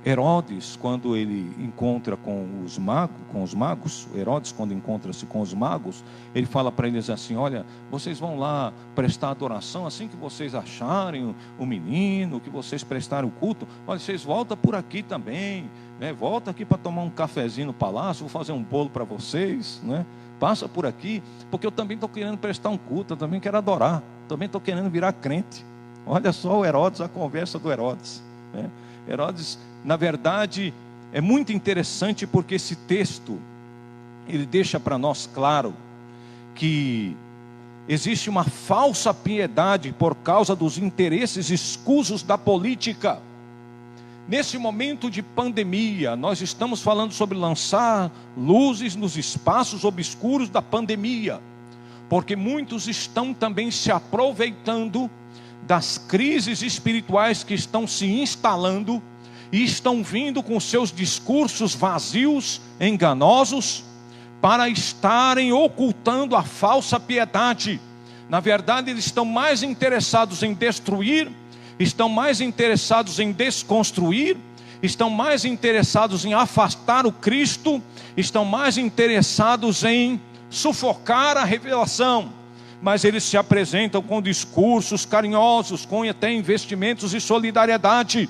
Herodes, quando ele encontra com os magos, Herodes, quando encontra-se com os magos, ele fala para eles assim: olha, vocês vão lá prestar adoração, assim que vocês acharem o menino, que vocês prestarem o culto, olha, vocês voltam por aqui também, né? Volta aqui para tomar um cafezinho no palácio, vou fazer um bolo para vocês, né? Passa por aqui, porque eu também estou querendo prestar um culto, eu também quero adorar, também estou querendo virar crente. Olha só o Herodes, a conversa do Herodes, né? Herodes, na verdade, é muito interessante porque esse texto, ele deixa para nós claro que existe uma falsa piedade por causa dos interesses escusos da política. Nesse momento de pandemia, nós estamos falando sobre lançar luzes nos espaços obscuros da pandemia, porque muitos estão também se aproveitando das crises espirituais que estão se instalando e estão vindo com seus discursos vazios, enganosos, para estarem ocultando a falsa piedade. Na verdade, eles estão mais interessados em destruir, estão mais interessados em desconstruir, estão mais interessados em afastar o Cristo, estão mais interessados em sufocar a revelação. Mas eles se apresentam com discursos carinhosos, com até investimentos e solidariedade.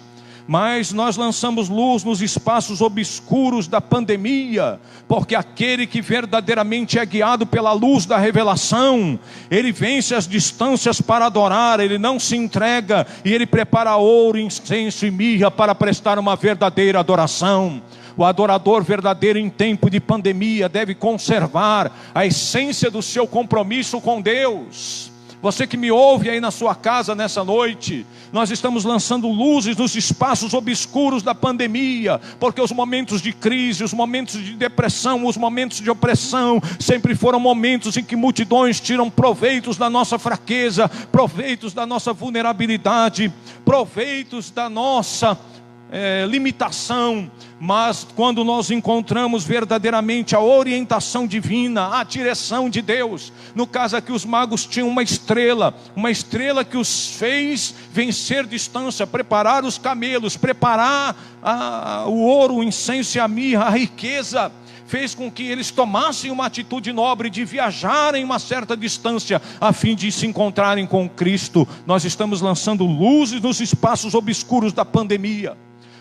mas nós lançamos luz nos espaços obscuros da pandemia, porque aquele que verdadeiramente é guiado pela luz da revelação, ele vence as distâncias para adorar, ele não se entrega, e ele prepara ouro, incenso e mirra para prestar uma verdadeira adoração. O adorador verdadeiro em tempo de pandemia deve conservar a essência do seu compromisso com Deus. Você que me ouve aí na sua casa nessa noite, nós estamos lançando luzes nos espaços obscuros da pandemia, porque os momentos de crise, os momentos de depressão, os momentos de opressão, sempre foram momentos em que multidões tiram proveitos da nossa fraqueza, proveitos da nossa vulnerabilidade, proveitos da nossa limitação. Mas quando nós encontramos verdadeiramente a orientação divina, a direção de Deus, no caso aqui os magos tinham uma estrela que os fez vencer distância, preparar os camelos, preparar o ouro, o incenso e a mirra, a riqueza, fez com que eles tomassem uma atitude nobre de viajarem uma certa distância, a fim de se encontrarem com Cristo. Nós estamos lançando luzes nos espaços obscuros da pandemia,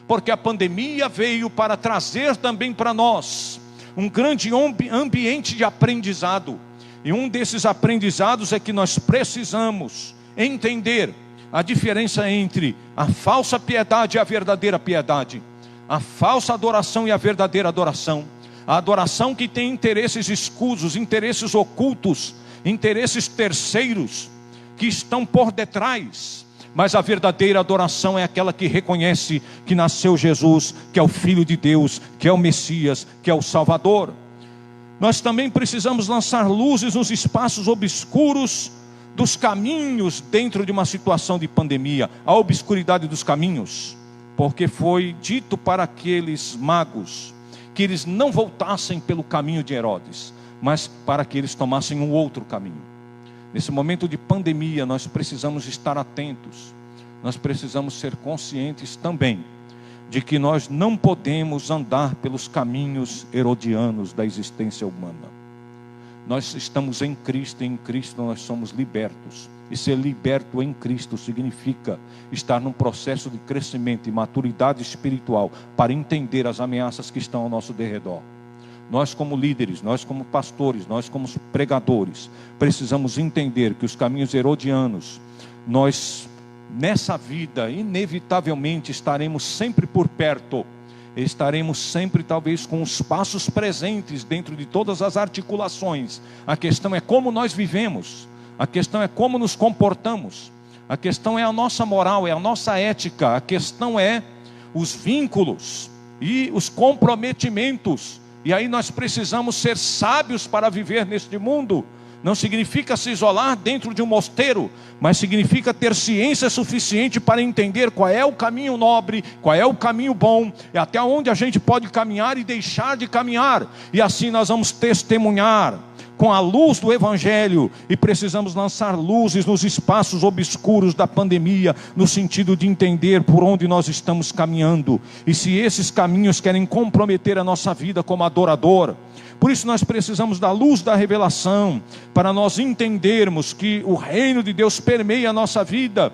porque a pandemia veio para trazer também para nós um grande ambiente de aprendizado. E um desses aprendizados é que nós precisamos entender a diferença entre a falsa piedade e a verdadeira piedade, a falsa adoração e a verdadeira adoração. A adoração que tem interesses escusos, interesses ocultos, interesses terceiros que estão por detrás. Mas a verdadeira adoração é aquela que reconhece que nasceu Jesus, que é o Filho de Deus, que é o Messias, que é o Salvador. Nós também precisamos lançar luzes nos espaços obscuros dos caminhos dentro de uma situação de pandemia. A obscuridade dos caminhos, porque foi dito para aqueles magos que eles não voltassem pelo caminho de Herodes, mas para que eles tomassem um outro caminho. Nesse momento de pandemia, nós precisamos estar atentos, nós precisamos ser conscientes também de que nós não podemos andar pelos caminhos herodianos da existência humana. Nós estamos em Cristo, e em Cristo nós somos libertos. E ser liberto em Cristo significa estar num processo de crescimento e maturidade espiritual para entender as ameaças que estão ao nosso derredor. Nós como líderes, nós como pastores, nós como pregadores, precisamos entender que os caminhos herodianos, nós nessa vida inevitavelmente estaremos sempre por perto, estaremos sempre talvez com os passos presentes dentro de todas as articulações. A questão é como nós vivemos, a questão é como nos comportamos, a questão é a nossa moral, é a nossa ética, a questão é os vínculos e os comprometimentos. E aí nós precisamos ser sábios para viver neste mundo. Não significa se isolar dentro de um mosteiro, mas significa ter ciência suficiente para entender qual é o caminho nobre, qual é o caminho bom, e até onde a gente pode caminhar e deixar de caminhar. E assim nós vamos testemunhar com a luz do Evangelho, e precisamos lançar luzes nos espaços obscuros da pandemia, no sentido de entender por onde nós estamos caminhando, e se esses caminhos querem comprometer a nossa vida como adorador. Por isso nós precisamos da luz da revelação, para nós entendermos que o reino de Deus permeia a nossa vida.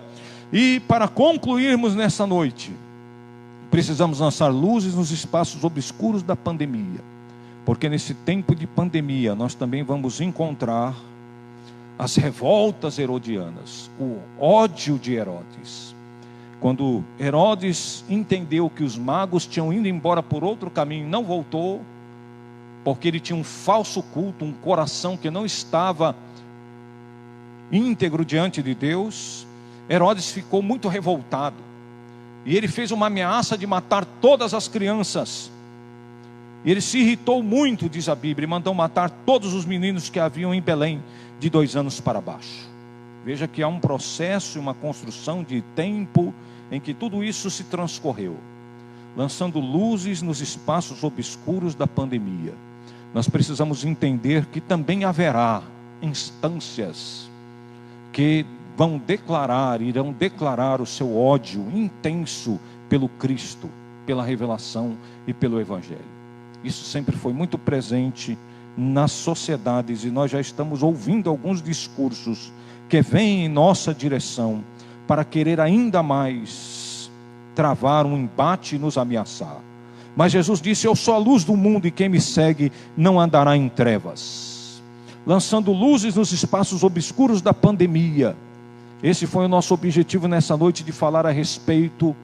E para concluirmos nessa noite, precisamos lançar luzes nos espaços obscuros da pandemia, porque nesse tempo de pandemia nós também vamos encontrar as revoltas herodianas, o ódio de Herodes. Quando Herodes entendeu que os magos tinham ido embora por outro caminho, não voltou, porque ele tinha um falso culto, um coração que não estava íntegro diante de Deus, Herodes ficou muito revoltado, e ele fez uma ameaça de matar todas as crianças. E ele se irritou muito, diz a Bíblia, e mandou matar todos os meninos que haviam em Belém, de 2 anos para baixo. Veja que há um processo, uma construção de tempo, em que tudo isso se transcorreu, lançando luzes nos espaços obscuros da pandemia. Nós precisamos entender que também haverá instâncias que irão declarar o seu ódio intenso pelo Cristo, pela revelação e pelo Evangelho. Isso sempre foi muito presente nas sociedades, e nós já estamos ouvindo alguns discursos que vêm em nossa direção para querer ainda mais travar um embate e nos ameaçar. Mas Jesus disse: eu sou a luz do mundo, e quem me segue não andará em trevas. Lançando luzes nos espaços obscuros da pandemia. Esse foi o nosso objetivo nessa noite, de falar a respeito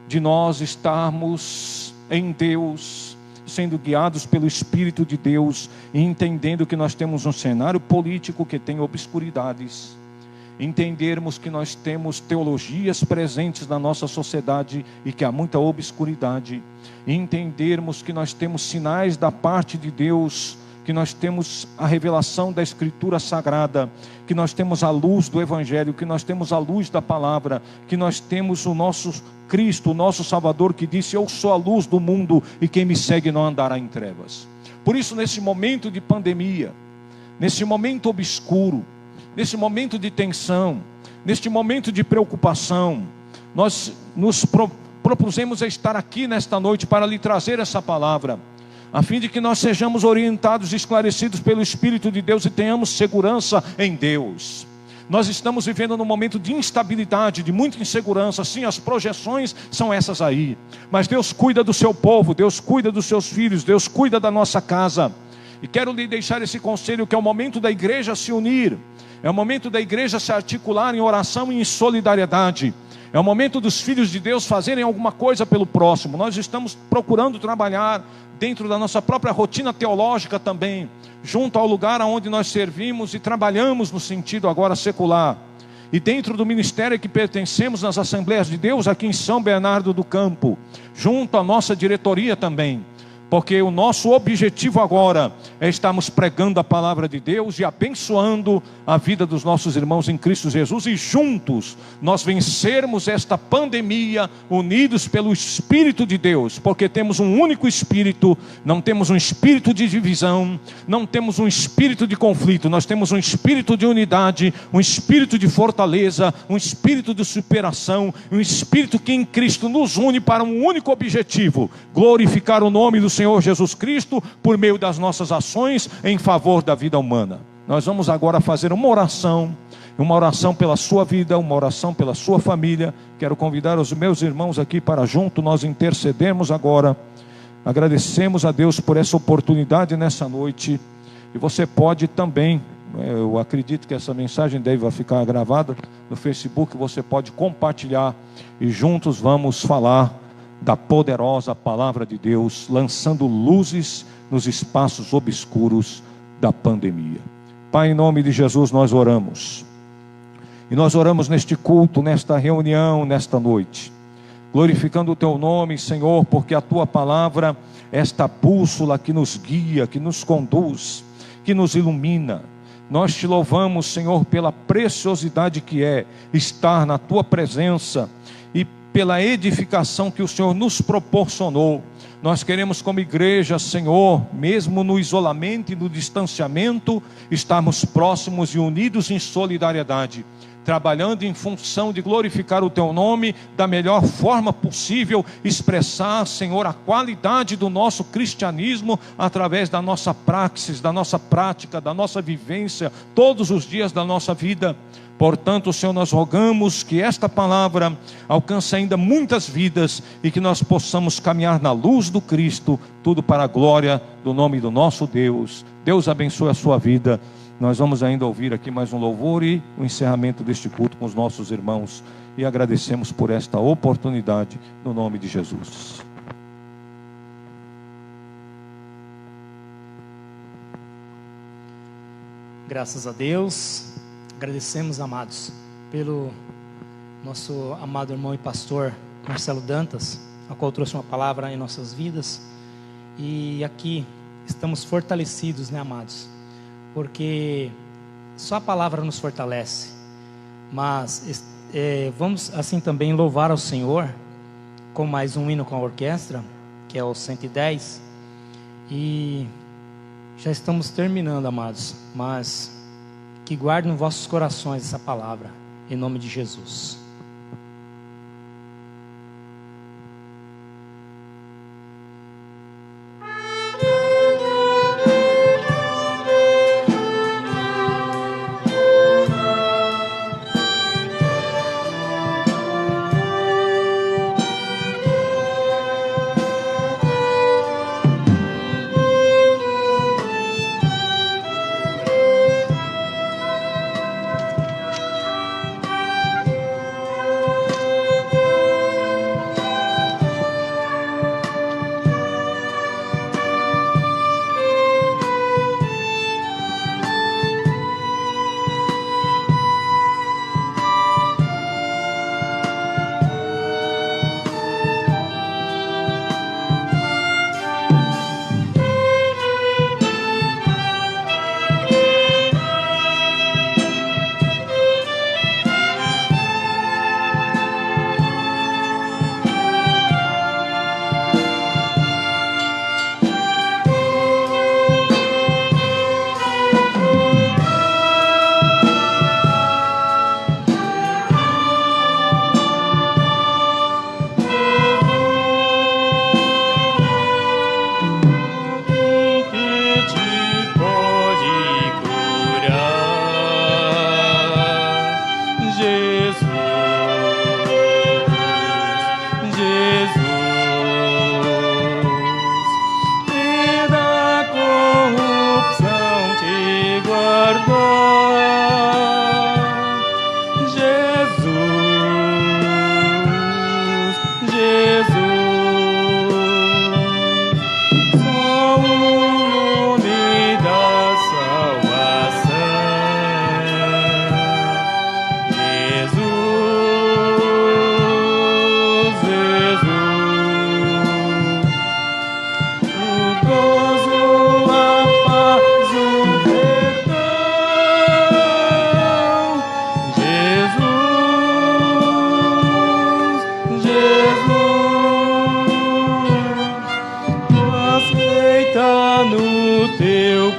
de nós estarmos em Deus, sendo guiados pelo Espírito de Deus, e entendendo que nós temos um cenário político que tem obscuridades, entendermos que nós temos teologias presentes na nossa sociedade e que há muita obscuridade, e entendermos que nós temos sinais da parte de Deus, que nós temos a revelação da Escritura Sagrada, que nós temos a luz do Evangelho, que nós temos a luz da palavra, que nós temos o nosso Cristo, o nosso Salvador, que disse: eu sou a luz do mundo, e quem me segue não andará em trevas. Por isso, nesse momento de pandemia, nesse momento obscuro, nesse momento de tensão, neste momento de preocupação, nós nos propusemos a estar aqui nesta noite para lhe trazer essa palavra, a fim de que nós sejamos orientados e esclarecidos pelo Espírito de Deus e tenhamos segurança em Deus. Nós estamos vivendo num momento de instabilidade, de muita insegurança. Sim, as projeções são essas aí, mas Deus cuida do seu povo, Deus cuida dos seus filhos, Deus cuida da nossa casa. E quero lhe deixar esse conselho, que é o momento da igreja se unir, é o momento da igreja se articular em oração e em solidariedade. É o momento dos filhos de Deus fazerem alguma coisa pelo próximo. Nós estamos procurando trabalhar dentro da nossa própria rotina teológica também, junto ao lugar onde nós servimos e trabalhamos no sentido agora secular. E dentro do ministério que pertencemos nas Assembleias de Deus, aqui em São Bernardo do Campo, junto à nossa diretoria também. Porque o nosso objetivo agora é estarmos pregando a palavra de Deus e abençoando a vida dos nossos irmãos em Cristo Jesus, e juntos nós vencermos esta pandemia, unidos pelo Espírito de Deus, porque temos um único Espírito, não temos um espírito de divisão, não temos um espírito de conflito, nós temos um espírito de unidade, um espírito de fortaleza, um espírito de superação, um espírito que em Cristo nos une para um único objetivo: glorificar o nome do Senhor Jesus Cristo por meio das nossas ações em favor da vida humana. Nós vamos agora fazer uma oração pela sua vida, uma oração pela sua família. Quero convidar os meus irmãos aqui para junto nós intercedermos agora. Agradecemos a Deus por essa oportunidade nessa noite. E você pode também, eu acredito que essa mensagem deve ficar gravada no Facebook, você pode compartilhar e juntos vamos falar da poderosa palavra de Deus, lançando luzes nos espaços obscuros da pandemia. Pai, em nome de Jesus nós oramos, e nós oramos neste culto, nesta reunião, nesta noite, glorificando o Teu nome, Senhor, porque a Tua palavra é esta bússola que nos guia, que nos conduz, que nos ilumina. Nós Te louvamos, Senhor, pela preciosidade que é estar na Tua presença, e pela edificação que o Senhor nos proporcionou. Nós queremos, como igreja, Senhor, mesmo no isolamento e no distanciamento, estarmos próximos e unidos em solidariedade, trabalhando em função de glorificar o Teu nome da melhor forma possível, expressar, Senhor, a qualidade do nosso cristianismo através da nossa praxis, da nossa prática, da nossa vivência, todos os dias da nossa vida. Portanto, Senhor, nós rogamos que esta palavra alcance ainda muitas vidas e que nós possamos caminhar na luz do Cristo, tudo para a glória do nome do nosso Deus. Deus abençoe a sua vida. Nós vamos ainda ouvir aqui mais um louvor e o encerramento deste culto com os nossos irmãos, e agradecemos por esta oportunidade no nome de Jesus. Graças a Deus. Agradecemos, amados, pelo nosso amado irmão e pastor Marcelo Dantas, a qual trouxe uma palavra em nossas vidas. E aqui estamos fortalecidos, né, amados? Porque só a palavra nos fortalece. Mas vamos assim também louvar ao Senhor com mais um hino com a orquestra, que é o 110. E já estamos terminando, amados, mas que guarde nos vossos corações essa palavra, em nome de Jesus.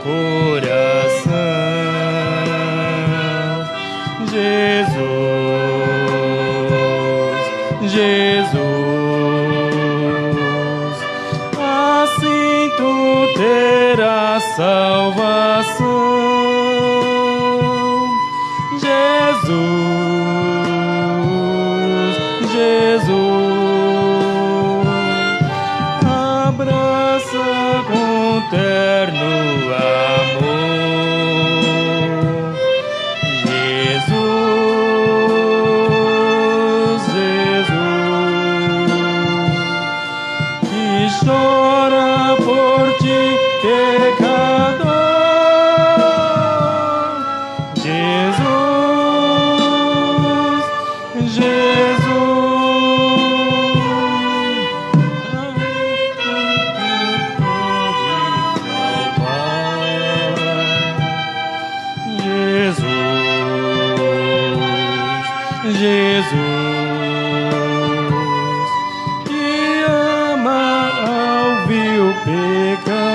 coração. Jesus, Jesus, assim tu terás salvação. Jesus, Jesus, abraça com terno amor. Jesus, Jesus, que chora por ti, pecador. Jesus, Jesus, que ama ao vil pecador.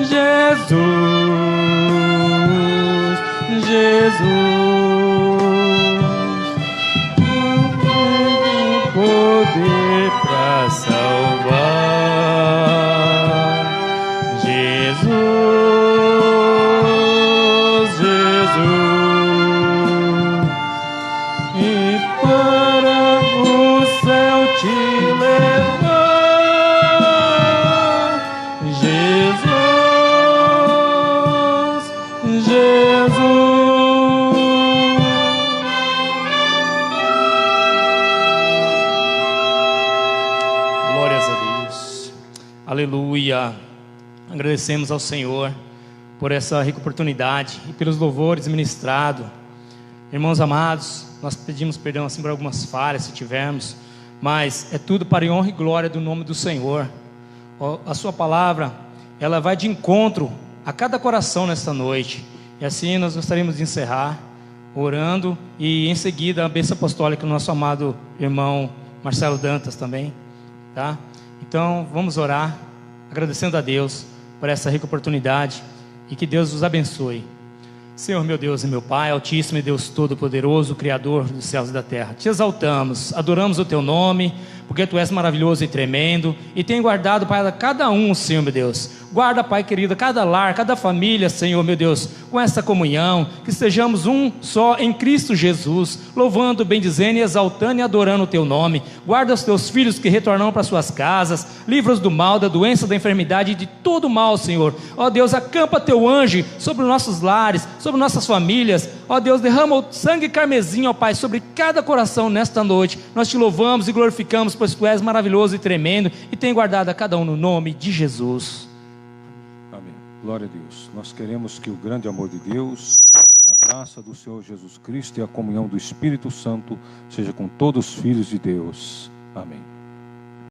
Jesus, Jesus, não tem poder pra salvar. Jesus, Jesus, e para o céu te levar. Jesus, Jesus. Glórias a Deus. Aleluia. Agradecemos ao Senhor por essa rica oportunidade e pelos louvores ministrados. Irmãos amados, nós pedimos perdão assim por algumas falhas, se tivermos, mas é tudo para a honra e glória do nome do Senhor. A sua palavra, ela vai de encontro a cada coração nesta noite. E assim nós gostaríamos de encerrar orando e em seguida a bênção apostólica do nosso amado irmão Marcelo Dantas também, tá? Então vamos orar, agradecendo a Deus por essa rica oportunidade e que Deus os abençoe. Senhor meu Deus e meu Pai, Altíssimo e Deus Todo-Poderoso, Criador dos céus e da terra, te exaltamos, adoramos o teu nome, porque tu és maravilhoso e tremendo, e tem guardado, Pai, cada um, Senhor meu Deus. Guarda, Pai querido, cada lar, cada família, Senhor meu Deus, com essa comunhão, que estejamos um só em Cristo Jesus, louvando, bendizendo e exaltando e adorando o teu nome. Guarda os teus filhos que retornam para suas casas, livra-os do mal, da doença, da enfermidade e de todo o mal, Senhor. Ó Deus, acampa teu anjo sobre os nossos lares, sobre nossas famílias. Ó Deus, derrama o sangue carmesim, ó Pai, sobre cada coração nesta noite. Nós te louvamos e glorificamos, pois tu és maravilhoso e tremendo, e tem guardado a cada um no nome de Jesus. Amém. Glória a Deus. Nós queremos que o grande amor de Deus, a graça do Senhor Jesus Cristo e a comunhão do Espírito Santo seja com todos os filhos de Deus. Amém.